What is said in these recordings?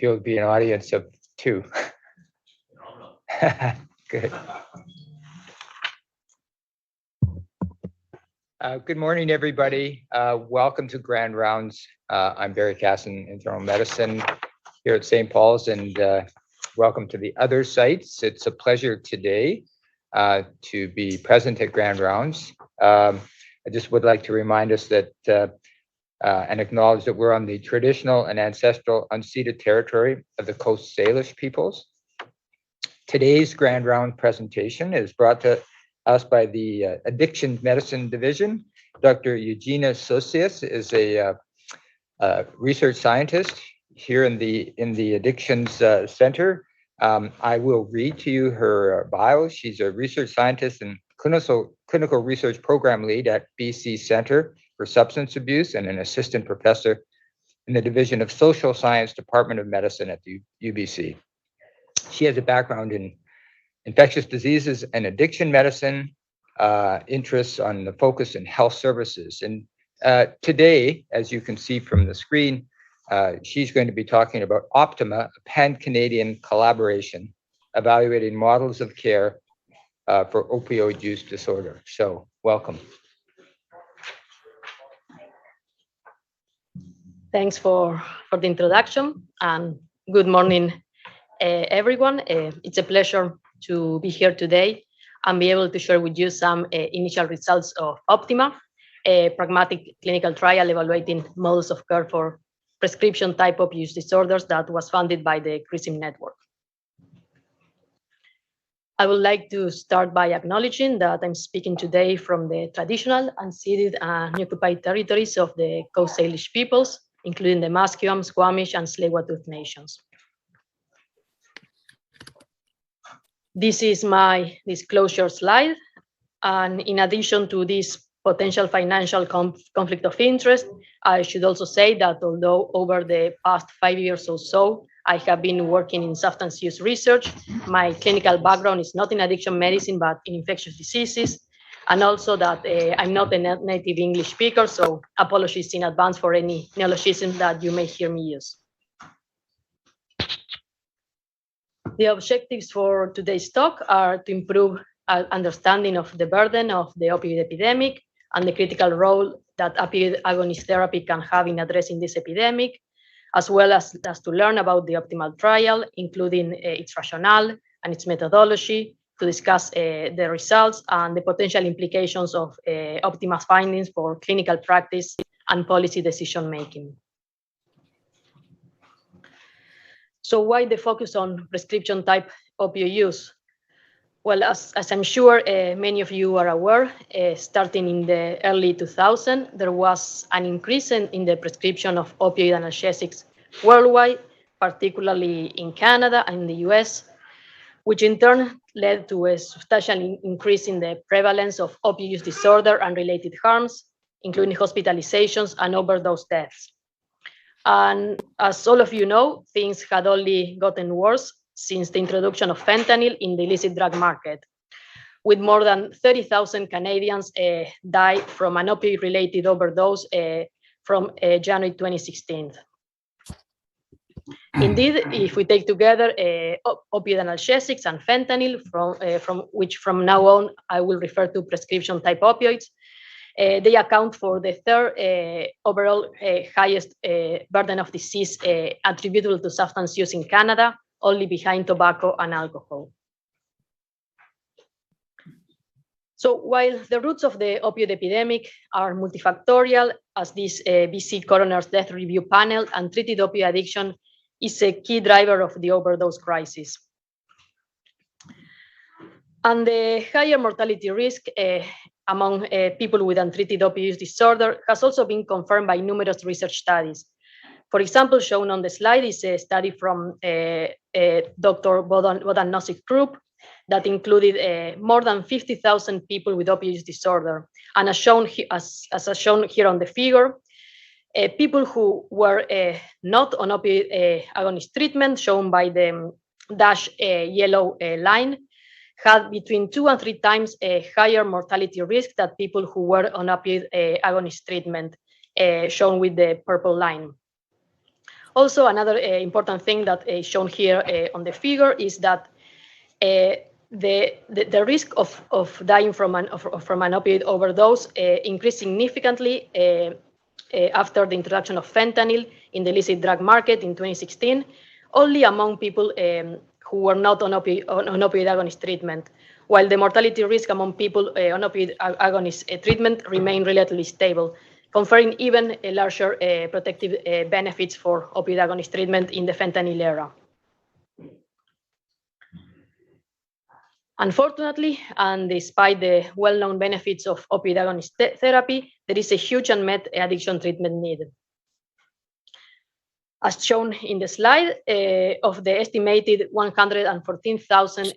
You'll be an audience of 2. Good. Good morning, everybody. Welcome to Grand Rounds. I'm Barry Casson, internal medicine here at St. Paul's, and welcome to the other sites. It's a pleasure today to be present at Grand Rounds. I just would like to remind us that and acknowledge that we're on the traditional and ancestral unceded territory of the Coast Salish peoples. Today's Grand Round presentation is brought to us by the Addiction Medicine Division. Dr. Eugenia Socias is a research scientist here in the Addictions Center. I will read to you her bio. She's a research scientist and clinical research program lead at BC Center for Substance Abuse and an assistant professor in the Division of Social Science, Department of Medicine at the UBC. She has a background in infectious diseases and addiction medicine, interests on the focus in health services. And today, as you can see from the screen, she's going to be talking about OPTIMA, a pan-Canadian collaboration evaluating models of care for opioid use disorder. So welcome. Thanks for the introduction, and good morning, everyone. It's a pleasure to be here today and be able to share with you some initial results of OPTIMA, a pragmatic clinical trial evaluating models of care for prescription type opioid use disorders that was funded by the CRISIM network. I would like to start by acknowledging that I'm speaking today from the traditional, unceded, and occupied territories of the Coast Salish peoples, including the Musqueam, Squamish, and Tsleil-Waututh nations. This is my disclosure slide. And in addition to this potential financial conflict of interest, I should also say that although over the past 5 years or so, I have been working in substance use research, my clinical background is not in addiction medicine, but in infectious diseases. And also that I'm not a native English speaker, so apologies in advance for any neologism that you may hear me use. The objectives for today's talk are to improve our understanding of the burden of the opioid epidemic and the critical role that opioid agonist therapy can have in addressing this epidemic, as well as to learn about the OPTIMA trial, including its rationale and its methodology, to discuss the results and the potential implications of OPTIMA's findings for clinical practice and policy decision-making. So why the focus on prescription type opioid use? Well, as I'm sure many of you are aware, starting in the early 2000s, there was an increase in the prescription of opioid analgesics worldwide, particularly in Canada and the US, which in turn led to a substantial increase in the prevalence of opioid use disorder and related harms, including hospitalizations and overdose deaths. And as all of you know, things had only gotten worse since the introduction of fentanyl in the illicit drug market, with more than 30,000 Canadians died from an opioid-related overdose from January 2016. Indeed, if we take together opioid analgesics and fentanyl, from which from now on I will refer to prescription type opioids, they account for the third overall highest burden of disease attributable to substance use in Canada, only behind tobacco and alcohol. So while the roots of the opioid epidemic are multifactorial, as this BC Coroner's Death Review panel, untreated opioid addiction is a key driver of the overdose crisis. And the higher mortality risk among people with untreated opioid use disorder has also been confirmed by numerous research studies. For example, shown on the slide is a study from Dr. Bodan Nosic's group that included more than 50,000 people with opioid use disorder. And as shown here on the figure, people who were not on opioid agonist treatment, shown by the dashed yellow line, had between 2 and 3 times a higher mortality risk than people who were on opioid agonist treatment, shown with the purple line. Also, another important thing that is shown here on the figure is that the risk of dying from an opioid overdose increased significantly after the introduction of fentanyl in the illicit drug market in 2016, only among people who were not on opioid agonist treatment, while the mortality risk among people on opioid agonist treatment remained relatively stable, conferring even a larger protective benefits for opioid agonist treatment in the fentanyl era. Unfortunately, and despite the well-known benefits of opioid agonist therapy, there is a huge unmet addiction treatment need. As shown in the slide, of the estimated 114,000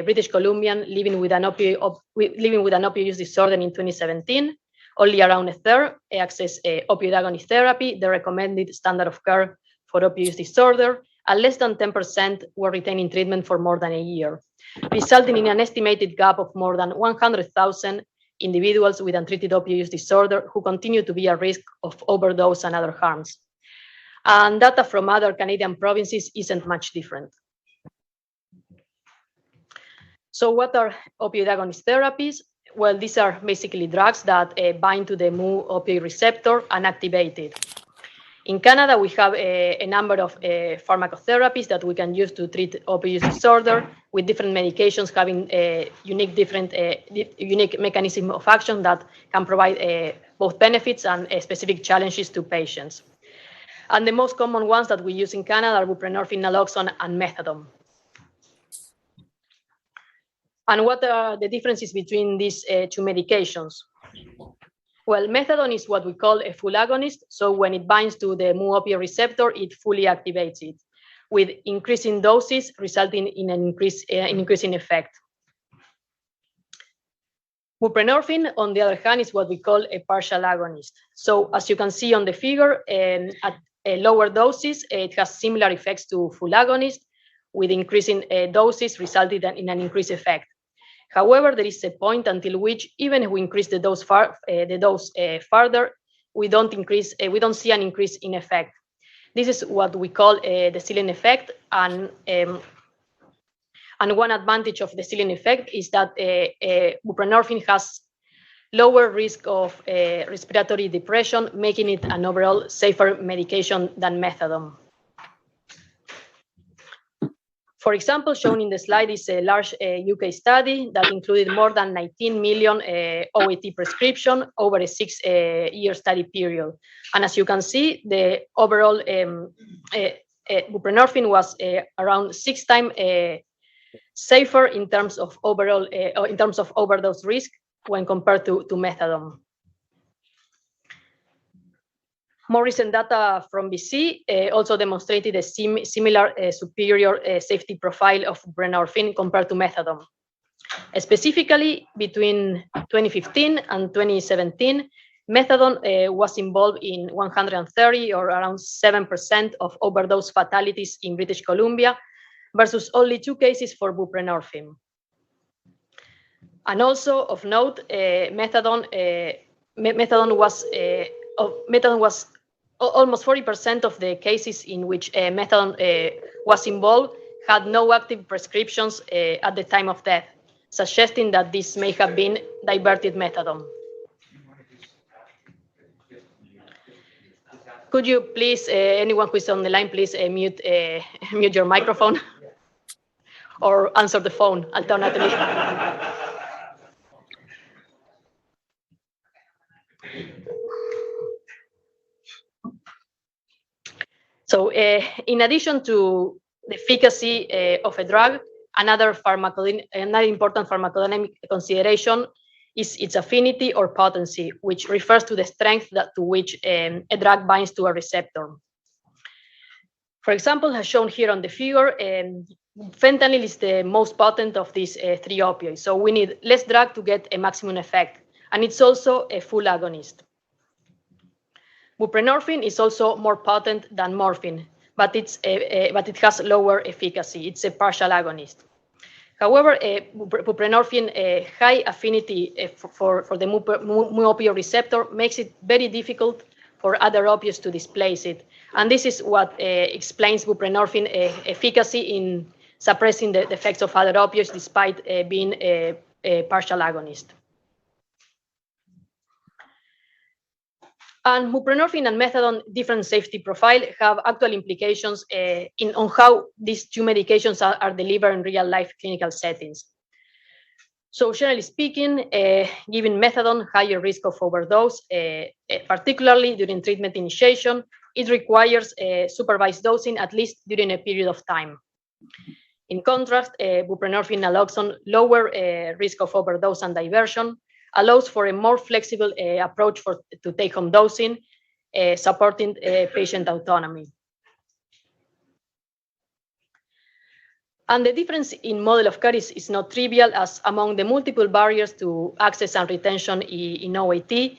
British Columbians living with an opioid use disorder in 2017, only around a third access opioid agonist therapy, the recommended standard of care for opioid use disorder, and less than 10% were retained in treatment for more than a year, resulting in an estimated gap of more than 100,000 individuals with untreated opioid use disorder who continue to be at risk of overdose and other harms. And data from other Canadian provinces isn't much different. So what are opioid agonist therapies? Well, these are basically drugs that bind to the mu opioid receptor and activate it. In Canada, we have a number of pharmacotherapies that we can use to treat opioid use disorder, with different medications having a unique mechanism of action that can provide both benefits and specific challenges to patients. And the most common ones that we use in Canada are buprenorphine, naloxone, and methadone. And what are the differences between these two medications? Well, methadone is what we call a full agonist. So when it binds to the mu opioid receptor, it fully activates it, with increasing doses resulting in an increase in effect. Buprenorphine, on the other hand, is what we call a partial agonist. So as you can see on the figure, at lower doses, it has similar effects to full agonist, with increasing doses resulting in an increased effect. However, there is a point until which, even if we increase the dose further, we don't see an increase in effect. This is what we call the ceiling effect, and one advantage of the ceiling effect is that buprenorphine has lower risk of respiratory depression, making it an overall safer medication than methadone. For example, shown in the slide is a large UK study that included more than 19 million OAT prescriptions over a 6-year study period. And as you can see, the overall buprenorphine was around 6 times safer in terms of overall overdose risk when compared to methadone. More recent data from BC also demonstrated a similar superior safety profile of buprenorphine compared to methadone. Specifically, between 2015 and 2017, methadone was involved in 130 or around 7% of overdose fatalities in British Columbia, versus only 2 cases for buprenorphine. And also of note, methadone was almost 40% of the cases in which methadone was involved had no active prescriptions at the time of death, suggesting that this may have been diverted methadone. Could you please, anyone who is on the line, please mute your microphone or answer the phone alternatively? So in addition to the efficacy of a drug, another important pharmacodynamic consideration is its affinity or potency, which refers to the strength to which a drug binds to a receptor. For example, as shown here on the figure, fentanyl is the most potent of these 3 opioids. So we need less drug to get a maximum effect, and it's also a full agonist. Buprenorphine is also more potent than morphine, but it has lower efficacy. It's a partial agonist. However, buprenorphine high affinity for the mu opioid receptor makes it very difficult for other opioids to displace it. And this is what explains buprenorphine efficacy in suppressing the effects of other opioids despite being a partial agonist. And buprenorphine and methadone different safety profile have actual implications on how these two medications are delivered in real life clinical settings. So generally speaking, giving methadone higher risk of overdose, particularly during treatment initiation. It requires supervised dosing at least during a period of time. In contrast, buprenorphine naloxone lower risk of overdose and diversion, allows for a more flexible approach to take-home dosing, supporting patient autonomy. And the difference in model of care is not trivial, as among the multiple barriers to access and retention in OAT,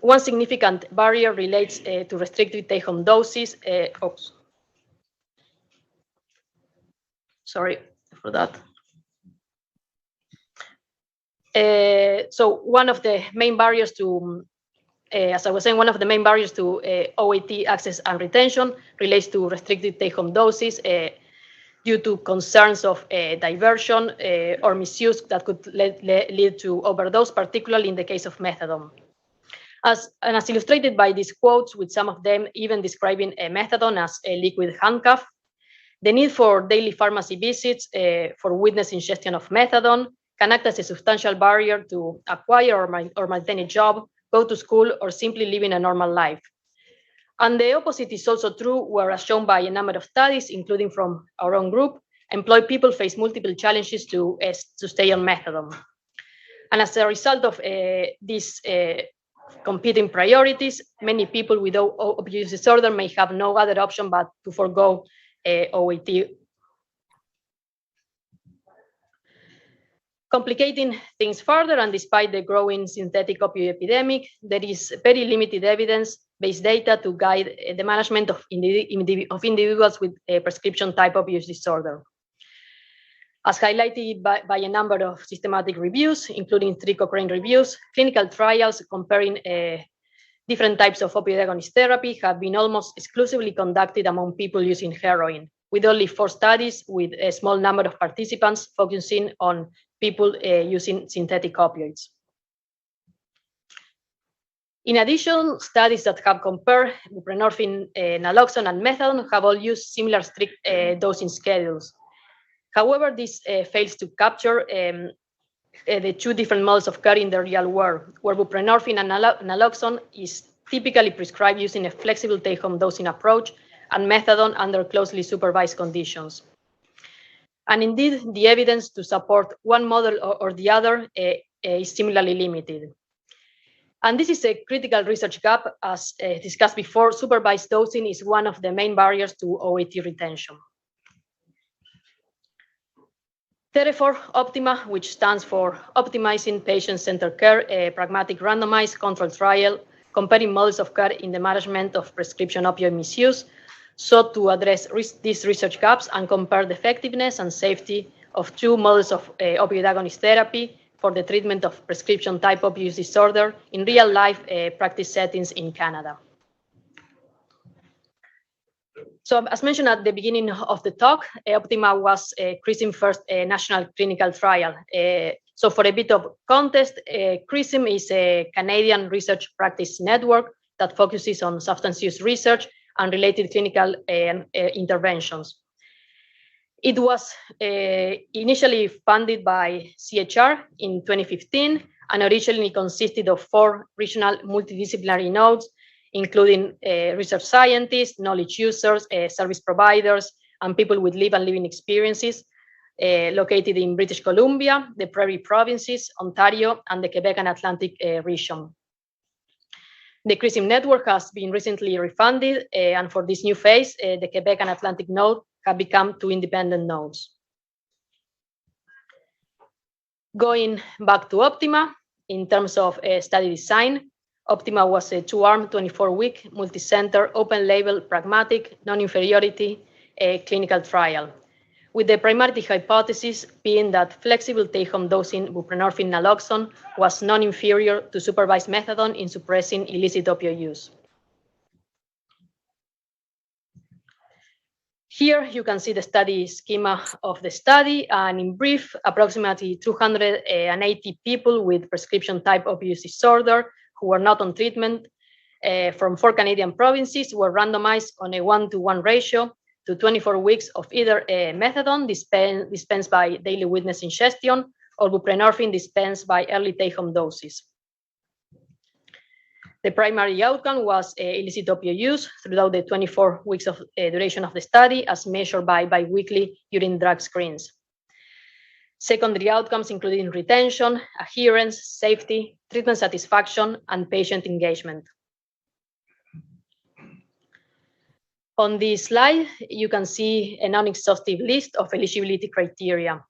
one significant barrier relates to restricted take-home doses. Sorry for that. So one of the main barriers to, as I was saying, one of the main barriers to OAT access and retention relates to restricted take-home doses due to concerns of diversion or misuse that could lead to overdose, particularly in the case of methadone. As illustrated by these quotes, with some of them even describing methadone as a liquid handcuff, the need for daily pharmacy visits for witness ingestion of methadone can act as a substantial barrier to acquire or maintain a job, go to school, or simply living a normal life. And the opposite is also true, where, as shown by a number of studies, including from our own group, employed people face multiple challenges to stay on methadone. And as a result of these competing priorities, many people with opioid use disorder may have no other option but to forego OAT. Complicating things further, and despite the growing synthetic opioid epidemic, there is very limited evidence-based data to guide the management of individuals with a prescription type opioid disorder. As highlighted by a number of systematic reviews, including 3 Cochrane reviews, clinical trials comparing different types of opioid agonist therapy have been almost exclusively conducted among people using heroin, with only 4 studies with a small number of participants focusing on people using synthetic opioids. In addition, studies that have compared buprenorphine, naloxone, and methadone have all used similar strict dosing schedules. However, this fails to capture the 2 different models of care in the real world, where buprenorphine and naloxone is typically prescribed using a flexible take-home dosing approach, and methadone under closely supervised conditions. And indeed, the evidence to support one model or the other is similarly limited. And this is a critical research gap. As discussed before, supervised dosing is one of the main barriers to OAT retention. Therefore, OPTIMA, which stands for Optimizing Patient-Centered Care, a pragmatic randomized controlled trial comparing models of care in the management of prescription opioid misuse, sought to address these research gaps and compare the effectiveness and safety of 2 models of opioid agonist therapy for the treatment of prescription type opioid disorder in real-life practice settings in Canada. So, as mentioned at the beginning of the talk, OPTIMA was CRISIM first national clinical trial. So for a bit of context, CRISIM is a Canadian research practice network that focuses on substance use research and related clinical interventions. It was initially funded by CHR in 2015 and originally consisted of 4 regional multidisciplinary nodes, including research scientists, knowledge users, service providers, and people with living experiences located in British Columbia, the Prairie Provinces, Ontario, and the Quebec and Atlantic region. The CRISIM network has been recently refunded, and for this new phase, the Quebec and Atlantic node have become 2 independent nodes. Going back to OPTIMA, in terms of study design, OPTIMA was a 2-arm, 24-week, multi-center, open-label, pragmatic, non-inferiority clinical trial, with the primary hypothesis being that flexible take-home dosing buprenorphine naloxone was non-inferior to supervised methadone in suppressing illicit opioid use. Here you can see the study schema of the study, and in brief, approximately 280 people with prescription type opioid disorder who were not on treatment from 4 Canadian provinces were randomized on a 1-to-1 ratio to 24 weeks of either methadone dispensed by daily witness ingestion or buprenorphine dispensed by early take-home doses. The primary outcome was illicit opioid use throughout the 24 weeks of duration of the study, as measured by biweekly urine drug screens. Secondary outcomes including retention, adherence, safety, treatment satisfaction, and patient engagement. On this slide, you can see a non-exhaustive list of eligibility criteria.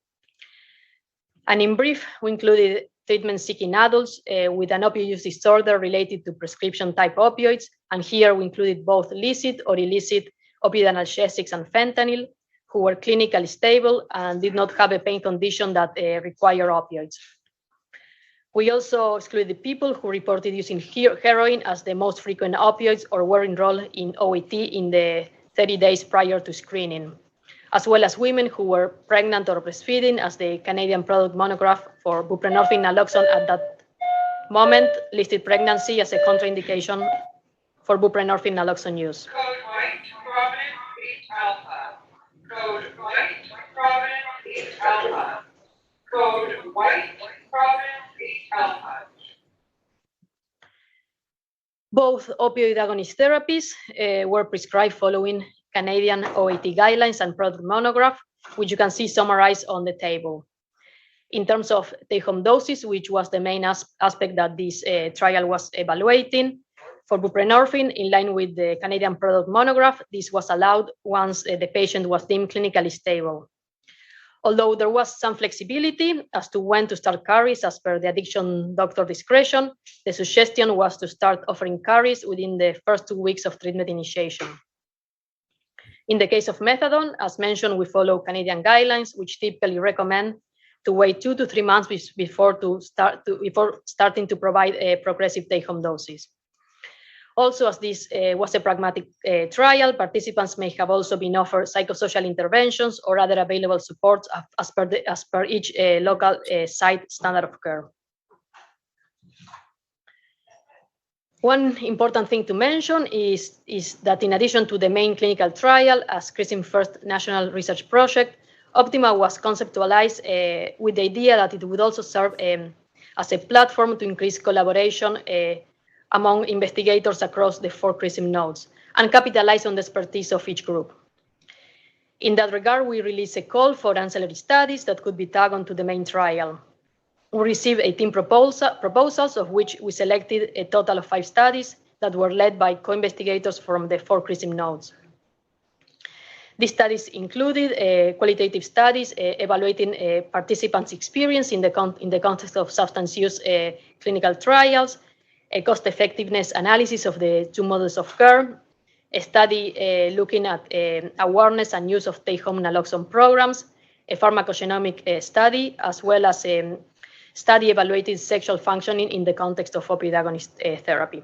And in brief, we included treatment-seeking adults with an opioid use disorder related to prescription type opioids. And here we included both licit or illicit opioid analgesics and fentanyl, who were clinically stable and did not have a pain condition that require opioids. We also excluded people who reported using heroin as the most frequent opioids or were enrolled in OAT in the 30 days prior to screening, as well as women who were pregnant or breastfeeding, as the Canadian product monograph for buprenorphine naloxone at that moment listed pregnancy as a contraindication for buprenorphine naloxone use. Code white, prominent 8 alpha. Code white, prominent 8 alpha. Code white, prominent 8 alpha. Both opioid agonist therapies were prescribed following Canadian OAT guidelines and product monograph, which you can see summarized on the table. In terms of take-home doses, which was the main aspect that this trial was evaluating, for buprenorphine, in line with the Canadian product monograph, this was allowed once the patient was deemed clinically stable. Although there was some flexibility as to when to start carries as per the addiction doctor discretion, the suggestion was to start offering carries within the first 2 weeks of treatment initiation. In the case of methadone, as mentioned, we follow Canadian guidelines, which typically recommend to wait 2 to 3 months before starting to provide progressive take-home doses. Also, as this was a pragmatic trial, participants may have also been offered psychosocial interventions or other available supports as per each local site standard of care. One important thing to mention is that in addition to the main clinical trial, as CRISIM First National Research Project, OPTIMA was conceptualized with the idea that it would also serve as a platform to increase collaboration among investigators across the 4 CRISIM nodes and capitalize on the expertise of each group. In that regard, we released a call for ancillary studies that could be tagged onto the main trial. We received 18 proposals, of which we selected a total of 5 studies that were led by co-investigators from the 4 CRISIM nodes. These studies included qualitative studies evaluating participants' experience in the context of substance use clinical trials, a cost-effectiveness analysis of the 2 models of care, a study looking at awareness and use of take-home naloxone programs, a pharmacogenomic study, as well as a study evaluating sexual functioning in the context of opioid agonist therapy.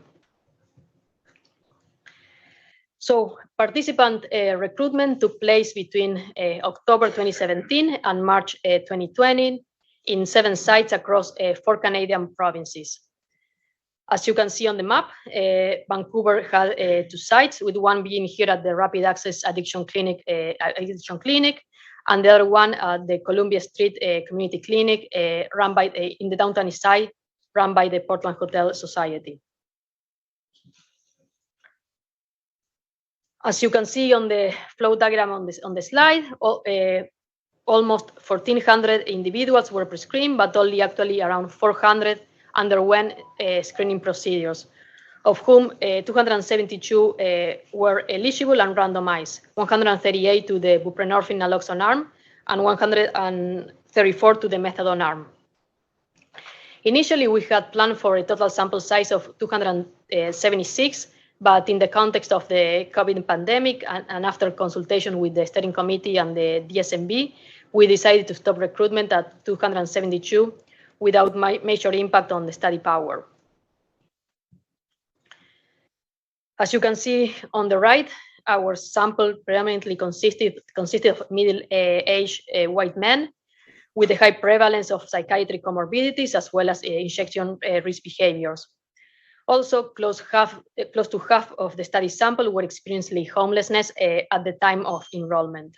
So participant recruitment took place between October 2017 and March 2020 in 7 sites across 4 Canadian provinces. As you can see on the map, Vancouver had 2 sites, with one being here at the Rapid Access Addiction Clinic, and the other one at the Columbia Street Community Clinic, run by in the downtown east side, run by the Portland Hotel Society. As you can see on the flow diagram on the slide, almost 1,400 individuals were prescreened, but only actually around 400 underwent screening procedures, of whom 272 were eligible and randomized, 138 to the buprenorphine naloxone arm and 134 to the methadone arm. Initially, we had planned for a total sample size of 276, but in the context of the COVID pandemic and after consultation with the steering committee and the DSMB, we decided to stop recruitment at 272 without major impact on the study power. As you can see on the right, our sample predominantly consisted of middle-aged white men with a high prevalence of psychiatric comorbidities as well as injection risk behaviors. Also, close to half of the study sample were experiencing homelessness at the time of enrollment.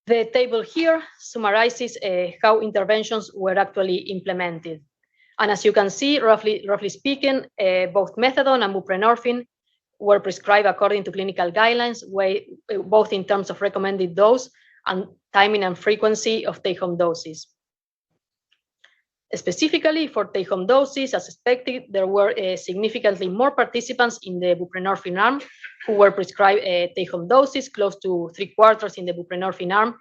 The table here summarizes how interventions were actually implemented. And as you can see, roughly speaking, both methadone and buprenorphine were prescribed according to clinical guidelines, both in terms of recommended dose and timing and frequency of take-home doses. Specifically for take-home doses, as expected, there were significantly more participants in the buprenorphine arm who were prescribed take-home doses, close to 3/4 in the buprenorphine arm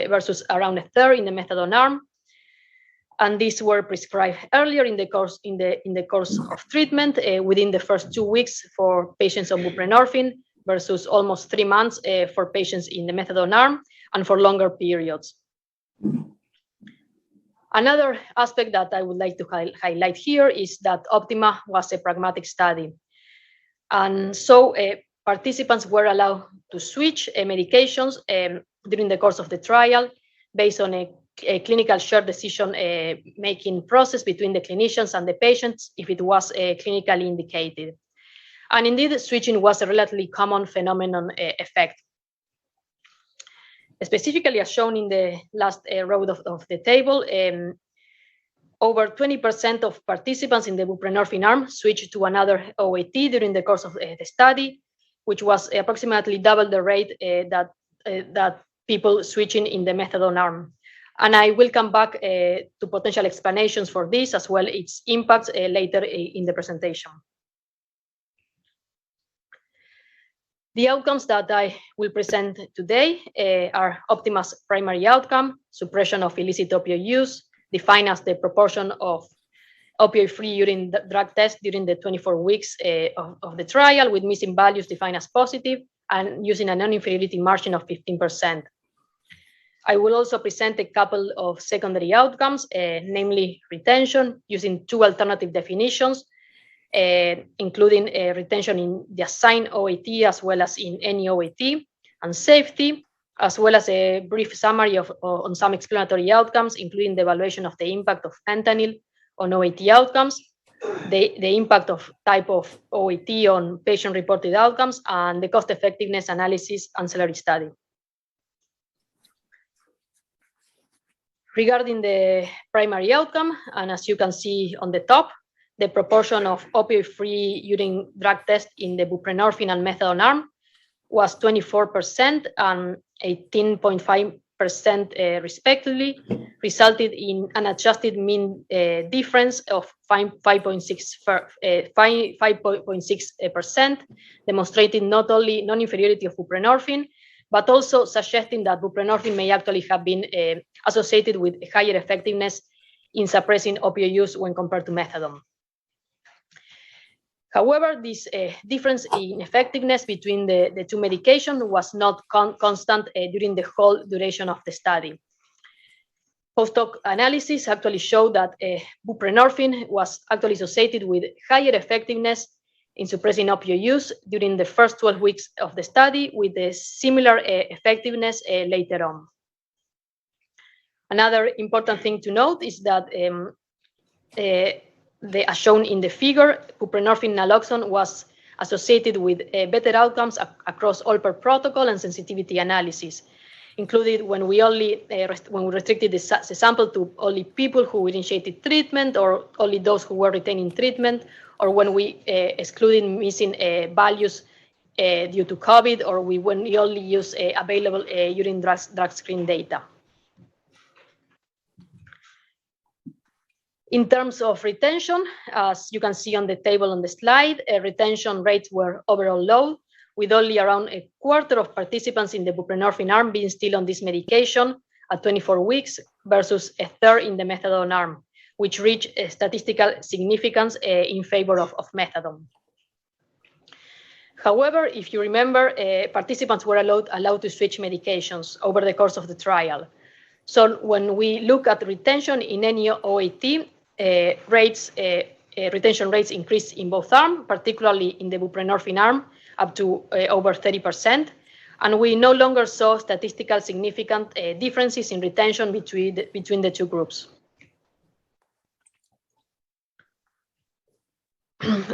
versus around 1/3 in the methadone arm. And these were prescribed earlier in the course of treatment within the first 2 weeks for patients on buprenorphine versus almost 3 months for patients in the methadone arm and for longer periods. Another aspect that I would like to highlight here is that OPTIMA was a pragmatic study. And so participants were allowed to switch medications during the course of the trial based on a clinical shared decision making process between the clinicians and the patients if it was clinically indicated. And indeed, switching was a relatively common phenomenon effect. Specifically, as shown in the last row of the table, over 20% of participants in the buprenorphine arm switched to another OAT during the course of the study, which was approximately double the rate that people switching in the methadone arm. And I will come back to potential explanations for this as well its impacts later in the presentation. The outcomes that I will present today are OPTIMA's primary outcome, suppression of illicit opioid use, defined as the proportion of opioid-free urine drug test during the 24 weeks of the trial, with missing values defined as positive and using a non-inferiority margin of 15%. I will also present a couple of secondary outcomes, namely retention, using 2 alternative definitions, including retention in the assigned OAT as well as in any OAT, and safety, as well as a brief summary on some explanatory outcomes, including the evaluation of the impact of fentanyl on OAT outcomes, the impact of type of OAT on patient-reported outcomes, and the cost-effectiveness analysis ancillary study. Regarding the primary outcome, and as you can see on the top, the proportion of opioid-free urine drug test in the buprenorphine and methadone arm was 24% and 18.5% respectively, resulted in an adjusted mean difference of 5.6%, demonstrating not only non-inferiority of buprenorphine, but also suggesting that buprenorphine may actually have been associated with higher effectiveness in suppressing opioid use when compared to methadone. However, this difference in effectiveness between the 2 medications was not constant during the whole duration of the study. Post-hoc analysis actually showed that buprenorphine was actually associated with higher effectiveness in suppressing opioid use during the first 12 weeks of the study, with a similar effectiveness later on. Another important thing to note is that as shown in the figure, buprenorphine naloxone was associated with better outcomes across all per protocol and sensitivity analysis, included when we restricted the sample to only people who initiated treatment or only those who were retaining treatment, or when we excluded missing values due to COVID, or when we only use available urine drug screen data. In terms of retention, as you can see on the table on the slide, retention rates were overall low, with only around 1/4 of participants in the buprenorphine arm being still on this medication at 24 weeks versus 1/3 in the methadone arm, which reached statistical significance in favor of methadone. However, if you remember, participants were allowed to switch medications over the course of the trial. So when we look at retention in any OAT, rates retention rates increased in both arms, particularly in the buprenorphine arm, up to over 30%. And we no longer saw statistical significant differences in retention between the two groups.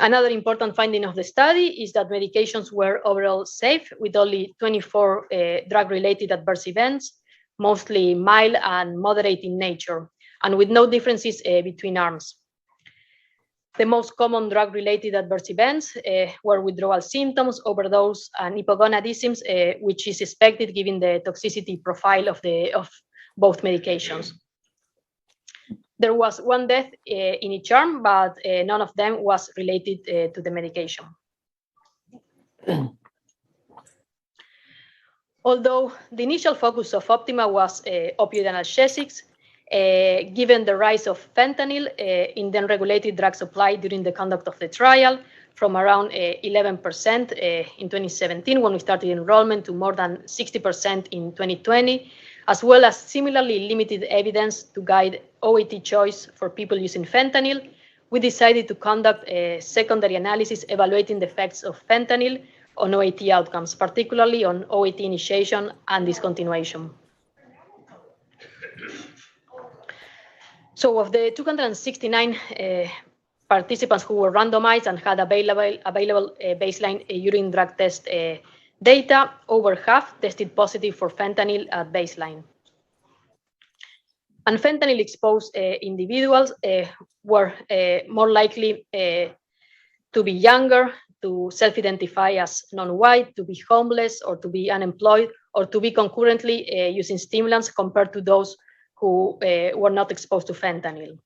Another important finding of the study is that medications were overall safe, with only 24 drug-related adverse events, mostly mild and moderate in nature, and with no differences between arms. The most common drug-related adverse events were withdrawal symptoms, overdose, and hypogonadism, which is expected given the toxicity profile of both medications. There was one death in each arm, but none of them was related to the medication. Although the initial focus of OPTIMA was opioid analgesics, given the rise of fentanyl in the unregulated drug supply during the conduct of the trial, from around 11% in 2017 when we started enrollment to more than 60% in 2020, as well as similarly limited evidence to guide OAT choice for people using fentanyl, we decided to conduct a secondary analysis evaluating the effects of fentanyl on OAT outcomes, particularly on OAT initiation and discontinuation. So of the 269 participants who were randomized and had available baseline urine drug test data, over half tested positive for fentanyl at baseline. And fentanyl-exposed individuals were more likely to be younger, to self-identify as non-white, to be homeless, or to be unemployed, or to be concurrently using stimulants compared to those who were not exposed to fentanyl.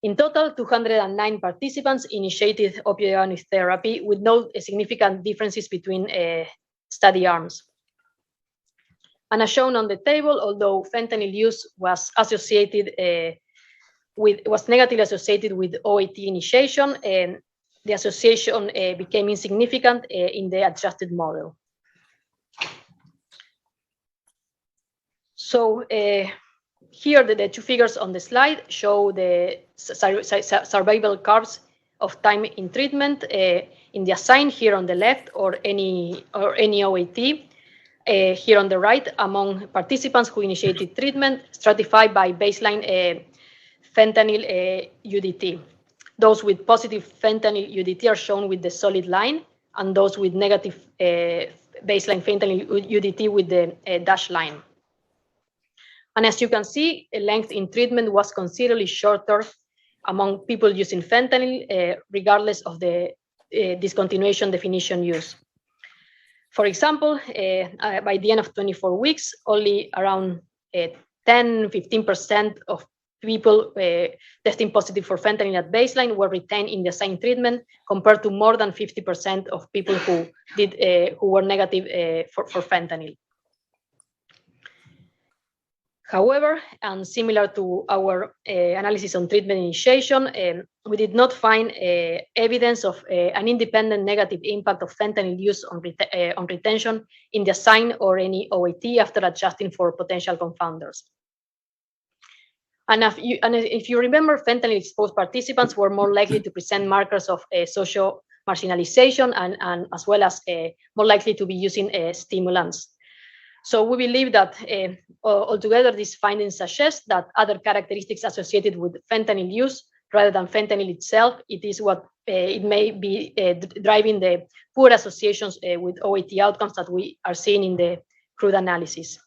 In total, 209 participants initiated opioid agonist therapy with no significant differences between study arms. And as shown on the table, although fentanyl use was negatively associated with OAT initiation, and the association became insignificant in the adjusted model. So here, the two figures on the slide show the survival curves of time in treatment in the assigned here on the left, or any OAT here on the right, among participants who initiated treatment, stratified by baseline fentanyl UDT. Those with positive fentanyl UDT are shown with the solid line, and those with negative baseline fentanyl UDT with the dashed line. And as you can see, length in treatment was considerably shorter among people using fentanyl, regardless of the discontinuation definition used. For example, by the end of 24 weeks, only around 10–15% of people testing positive for fentanyl at baseline were retained in the assigned treatment, compared to more than 50% of people who were negative for fentanyl. However, and similar to our analysis on treatment initiation, we did not find evidence of an independent negative impact of fentanyl use on retention in the assigned or any OAT after adjusting for potential confounders. And if you remember, fentanyl-exposed participants were more likely to present markers of social marginalization and as well as more likely to be using stimulants. So we believe that altogether these findings suggest that other characteristics associated with fentanyl use rather than fentanyl itself, it may be driving the poor associations with OAT outcomes that we are seeing in the crude analysis.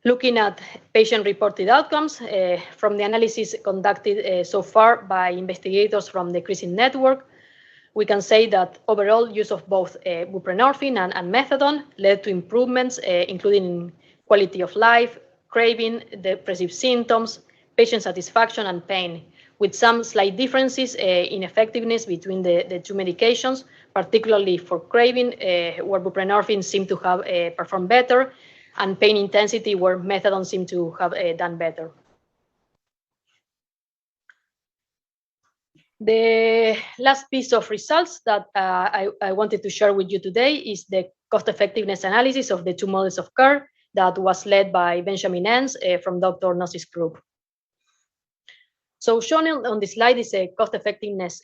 Looking at patient-reported outcomes from the analysis conducted so far by investigators from the CRISIN network, we can say that overall use of both buprenorphine and methadone led to improvements, including quality of life, craving, depressive symptoms, patient satisfaction, and pain, with some slight differences in effectiveness between the two medications, particularly for craving, where buprenorphine seemed to have performed better, and pain intensity, where methadone seemed to have done better. The last piece of results that I wanted to share with you today is the cost-effectiveness analysis of the two models of care that was led by Benjamin Enns from Dr. Nossis group. So shown on this slide is a cost-effectiveness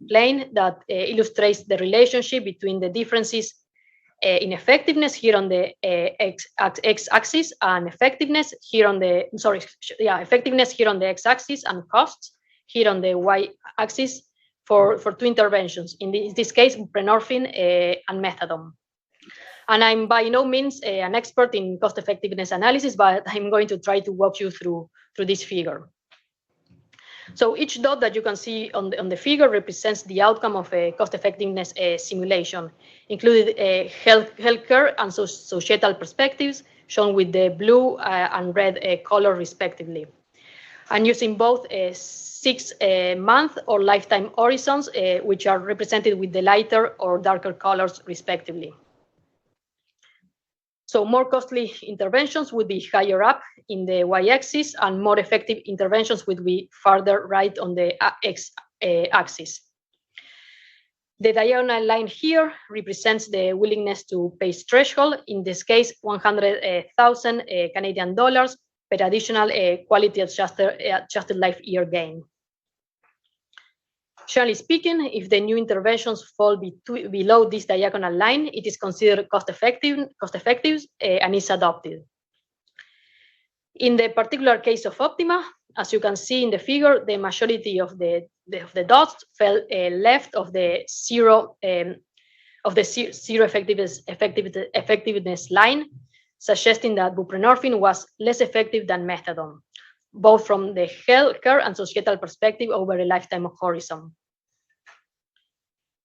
plane that illustrates the relationship between the differences in effectiveness here on the x-axis and effectiveness here on the effectiveness here on the x-axis and costs here on the y-axis for two interventions. In this case, buprenorphine and methadone. And I'm by no means an expert in cost-effectiveness analysis, but I'm going to try to walk you through this figure. So each dot that you can see on the figure represents the outcome of a cost-effectiveness simulation, including healthcare and societal perspectives, shown with the blue and red color respectively, and using both 6-month or lifetime horizons, which are represented with the lighter or darker colors respectively. So more costly interventions would be higher up in the y-axis, and more effective interventions would be farther right on the x-axis. The diagonal line here represents the willingness to pay threshold, in this case 100,000 Canadian dollars per additional quality adjusted life year gain. Generally speaking, if the new interventions fall below this diagonal line, it is considered cost-effective and is adopted. In the particular case of OPTIMA, as you can see in the figure, the majority of the dots fell left of the zero effectiveness line, suggesting that buprenorphine was less effective than methadone, both from the healthcare and societal perspective over a lifetime horizon.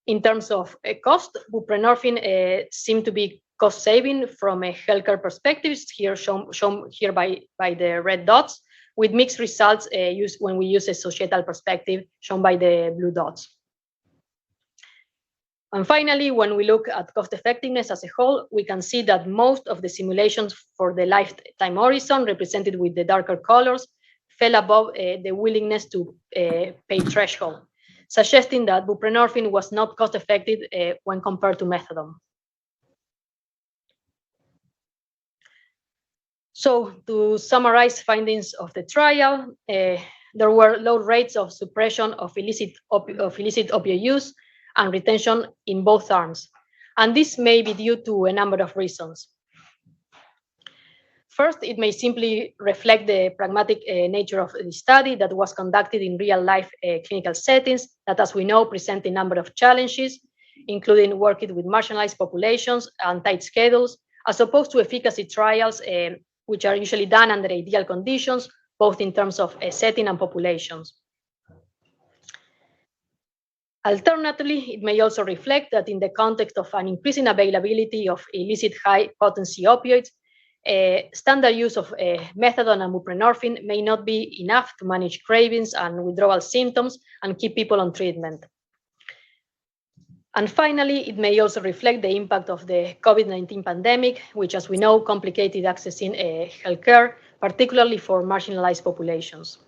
In terms of cost, buprenorphine seemed to be cost-saving from a healthcare perspective, here shown here by the red dots, with mixed results when we use a societal perspective, shown by the blue dots. And finally, when we look at cost effectiveness as a whole, we can see that most of the simulations for the lifetime horizon, represented with the darker colors, fell above the willingness to pay threshold, suggesting that buprenorphine was not cost-effective when compared to methadone. So to summarize findings of the trial, there were low rates of suppression of illicit opioid use and retention in both arms. And this may be due to a number of reasons. First, it may simply reflect the pragmatic nature of the study that was conducted in real-life clinical settings that, as we know, present a number of challenges, including working with marginalized populations and tight schedules, as opposed to efficacy trials, which are usually done under ideal conditions, both in terms of setting and populations. Alternatively, it may also reflect that in the context of an increasing availability of illicit high-potency opioids, standard use of methadone and buprenorphine may not be enough to manage cravings and withdrawal symptoms and keep people on treatment. And finally, it may also reflect the impact of the COVID-19 pandemic, which, as we know, complicated accessing healthcare, particularly for marginalized populations.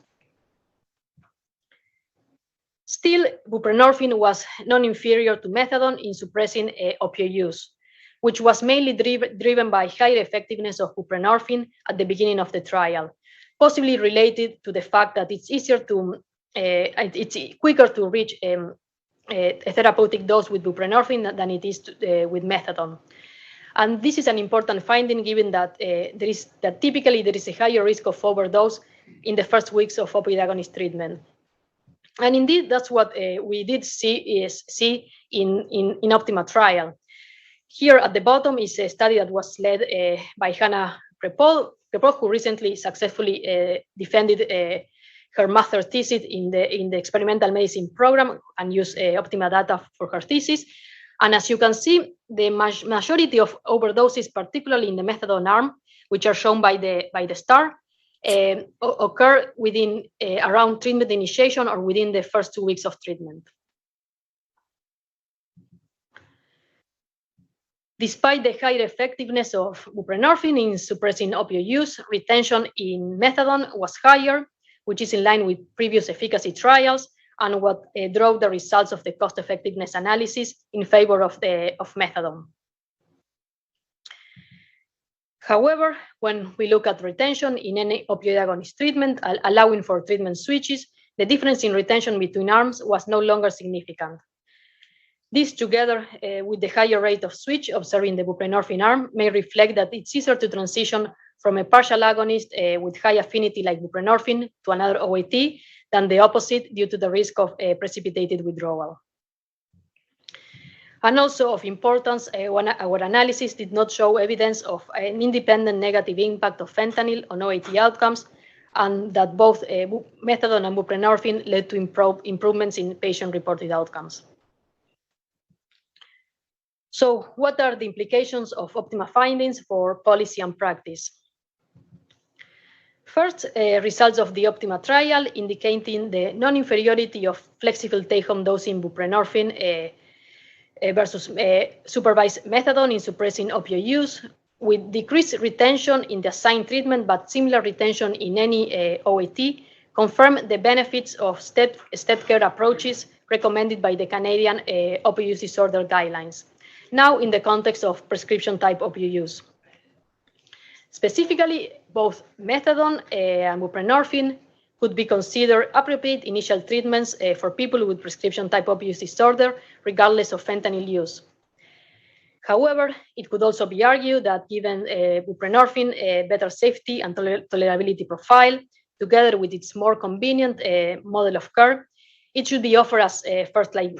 Still, buprenorphine was non-inferior to methadone in suppressing opioid use, which was mainly driven by higher effectiveness of buprenorphine at the beginning of the trial, possibly related to the fact that it's quicker to reach a therapeutic dose with buprenorphine than it is with methadone. And this is an important finding, given that typically there is a higher risk of overdose in the first weeks of opioid agonist treatment. And indeed, that's what we did see in OPTIMA trial. Here at the bottom is a study that was led by Hannah Prepol, who recently successfully defended her master's thesis in the experimental medicine program and used OPTIMA data for her thesis. And as you can see, the majority of overdoses, particularly in the methadone arm, which are shown by the star, occur within around treatment initiation or within the first 2 weeks of treatment. Despite the higher effectiveness of buprenorphine in suppressing opioid use, retention in methadone was higher, which is in line with previous efficacy trials and what drove the results of the cost-effectiveness analysis in favor of methadone. However, when we look at retention in any opioid agonist treatment, allowing for treatment switches, the difference in retention between arms was no longer significant. This, together with the higher rate of switch observed in the buprenorphine arm, may reflect that it's easier to transition from a partial agonist with high affinity like buprenorphine to another OAT than the opposite due to the risk of precipitated withdrawal. And also of importance, our analysis did not show evidence of an independent negative impact of fentanyl on OAT outcomes, and that both methadone and buprenorphine led to improvements in patient-reported outcomes. So what are the implications of OPTIMA findings for policy and practice? First, results of the OPTIMA trial indicating the non-inferiority of flexible take-home dosing buprenorphine versus supervised methadone in suppressing opioid use, with decreased retention in the assigned treatment but similar retention in any OAT, confirm the benefits of step care approaches recommended by the Canadian opioid use disorder guidelines, now in the context of prescription type opioid use. Specifically, both methadone and buprenorphine could be considered appropriate initial treatments for people with prescription type opioid use disorder, regardless of fentanyl use. However, it could also be argued that given buprenorphine a better safety and tolerability profile, together with its more convenient model of care, it should be offered as a first-line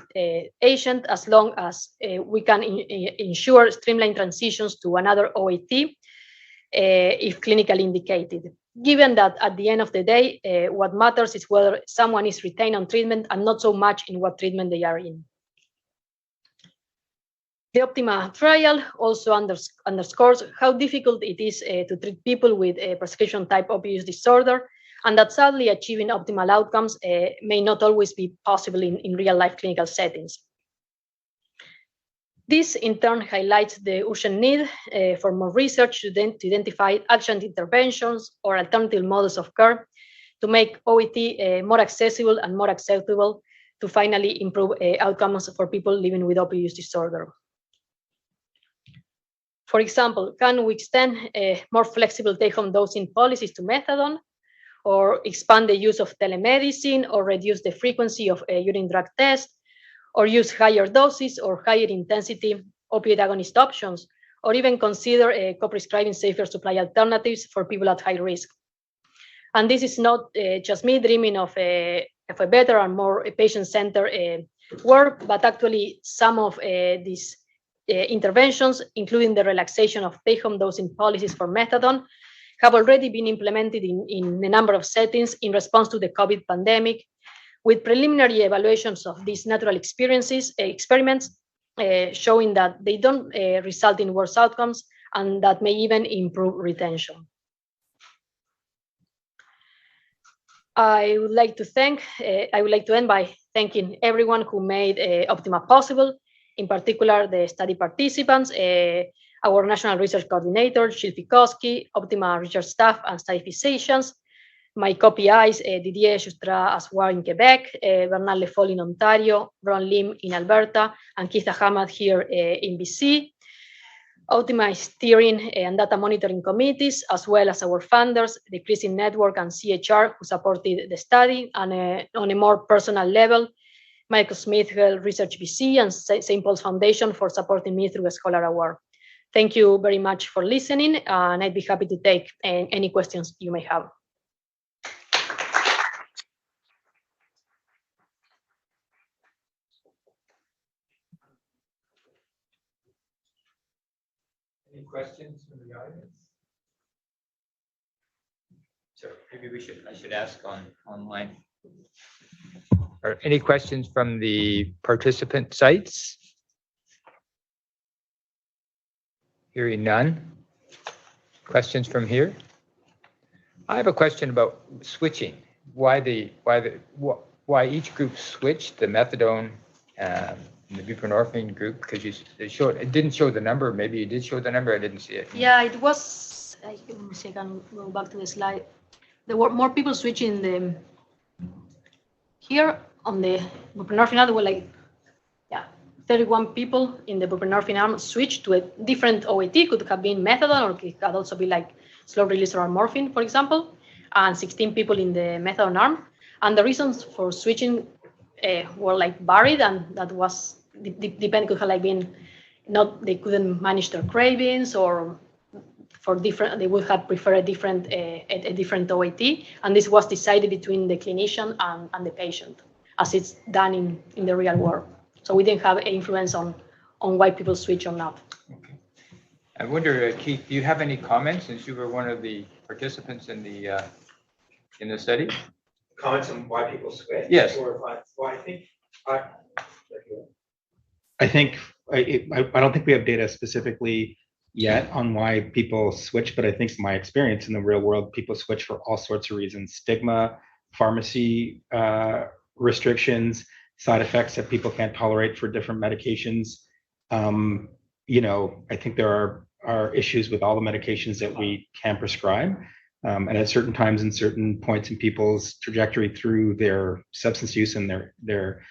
agent as long as we can ensure streamlined transitions to another OAT if clinically indicated. Given that at the end of the day, what matters is whether someone is retained on treatment and not so much in what treatment they are in. The OPTIMA trial also underscores how difficult it is to treat people with a prescription type opioid use disorder, and that sadly achieving optimal outcomes may not always be possible in real-life clinical settings. This, in turn, highlights the urgent need for more research to identify action interventions or alternative models of care to make OAT more accessible and more acceptable to finally improve outcomes for people living with opioid use disorder. For example, can we extend more flexible take-home dosing policies to methadone, or expand the use of telemedicine, or reduce the frequency of urine drug tests, or use higher doses or higher intensity opioid agonist options, or even consider co-prescribing safer supply alternatives for people at high risk? And this is not just me dreaming of a better and more patient-centered work, but actually some of these interventions, including the relaxation of take-home dosing policies for methadone, have already been implemented in a number of settings in response to the COVID pandemic, with preliminary evaluations of these natural experiments showing that they don't result in worse outcomes and that may even improve retention. I would like to end by thanking everyone who made OPTIMA possible, in particular the study participants, our National Research Coordinator, Jill Fikowski, OPTIMA research staff and study physicians, my co-PIs, Didier Justra-Aswar in Quebec, Bernard Lefol in Ontario, Ron Lim in Alberta, and Keith Ahmad here in BC, OPTIMA steering and data monitoring committees, as well as our funders, the CRISIN Network and CHR, who supported the study, and on a more personal level, Michael Smith, Research BC, and St. Paul's Foundation for supporting me through a Scholar Award. Thank you very much for listening, and I'd be happy to take any questions you may have. Any questions from the audience? So maybe I should ask online. Are any questions from the participant sites? Hearing none. Questions from here? I have a question about switching. Why each group switched the methadone and the buprenorphine group? Because it didn't show the number. Maybe you did show the number. I didn't see it. Yeah, it was. Let me see. I can go back to the slide. There were more people switching here on the buprenorphine. There were 31 people in the buprenorphine arm switched to a different OAT. Could have been methadone, or it could also be like slow release oral morphine, for example, and 16 people in the methadone arm. And the reasons for switching were like varied, and that was depending, could have like been not, they couldn't manage their cravings, or for different, they would have preferred a different OAT, and this was decided between the clinician and the patient, as it's done in the real world. So we didn't have an influence on why people switch or not. Okay. I wonder, Keith, do you have any comments, since you were one of the participants in the study? Comments on why people switch? Yes. Or why I don't think we have data specifically yet on why people switch, but I think from my experience in the real world, people switch for all sorts of reasons: stigma, pharmacy restrictions, side effects that people can't tolerate for different medications. I think there are issues with all the medications that we can prescribe. And at certain times and certain points in people's trajectory through their substance use and their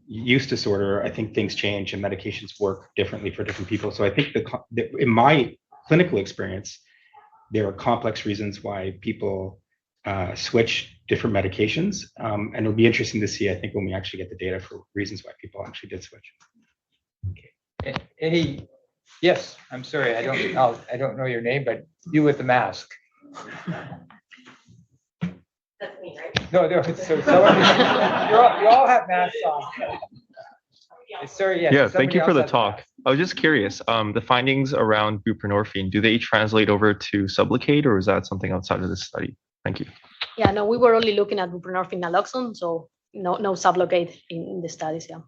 use disorder, I think things change and medications work differently for different people. So I think in my clinical experience, there are complex reasons why people switch different medications. And it'll be interesting to see, I think, when we actually get the data for reasons why people actually did switch. Okay. Yes, I'm sorry, I don't know your name, but you with the mask. That's me, right? No, so you all have masks on. Sorry, yes. Yeah, thank you for the somebody else has talk. masks. I was just curious, the findings around buprenorphine, do they translate over to Sublocade, or is that something outside of this study? Thank you. Yeah, no, we were only looking at buprenorphine naloxone, so no Sublocade in the studies, yeah.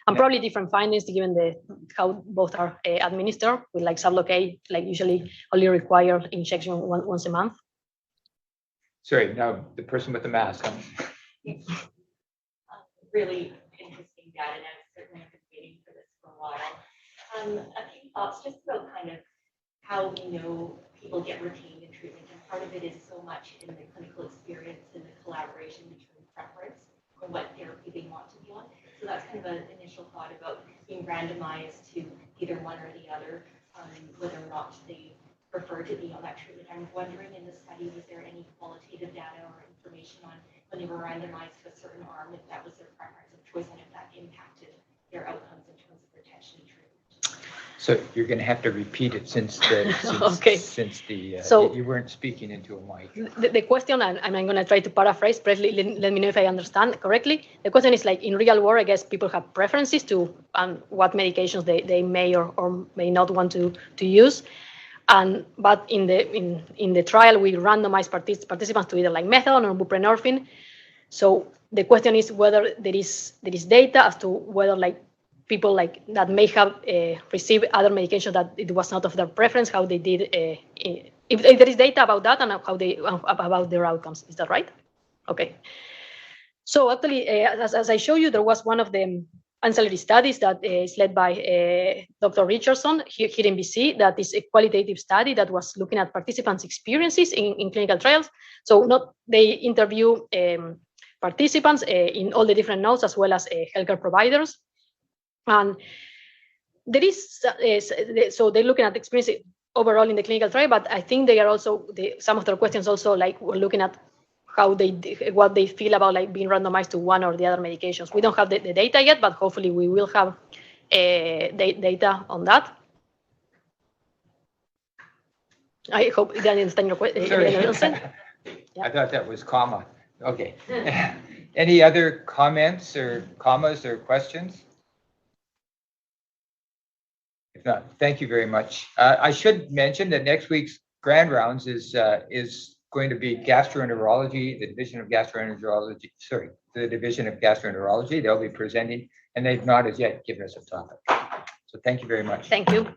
And probably different findings given how both are administered, with like Sublocade, like usually only require injection once a month. Sorry, now the person with the mask. Really interesting data, and I've certainly been waiting for this for a while. A few thoughts just about kind of how we know people get retained in treatment, and part of it is so much in the clinical experience and the collaboration between preference or what therapy they want to be on. So that's kind of an initial thought about being randomized to either one or the other, whether or not they prefer to be on that treatment. I'm wondering, in the study, was there any qualitative data or information on when they were randomized to a certain arm, if that was their preference of choice and if that impacted their outcomes in terms of retention and treatment? So you're going to have to repeat it since Okay. So you weren't speaking into a mic. The question, and I'm going to try to paraphrase, Presley, let me know if I understand correctly. The question is, like, in real world, I guess people have preferences to what medications they may or may not want to use. But in the trial, we randomized participants to either like methadone or buprenorphine. So the question is whether there is data as to whether like people like that may have received other medication that it was not of their preference, how they did. If there is data about that and how they about their outcomes, is that right? Okay. So actually, as I show you, there was one of the ancillary studies that is led by Dr. Richardson here in BC. That is a qualitative study that was looking at participants' experiences in clinical trials. So they interview participants in all the different nodes, as well as healthcare providers. And there is, so they're looking at experience overall in the clinical trial, but I think they are also, some of their questions also like we're looking at what they feel about like being randomized to one or the other medications. We don't have the data yet, but hopefully we will have data on that. I hope you understand your question. I thought that was comma. Okay. Any other comments or commas or questions? If not, thank you very much. I should mention that next week's Grand Rounds is going to be gastroenterology, the division of gastroenterology. Sorry, the division of gastroenterology. They'll be presenting, and they've not as yet given us a topic. So thank you very much. Thank you.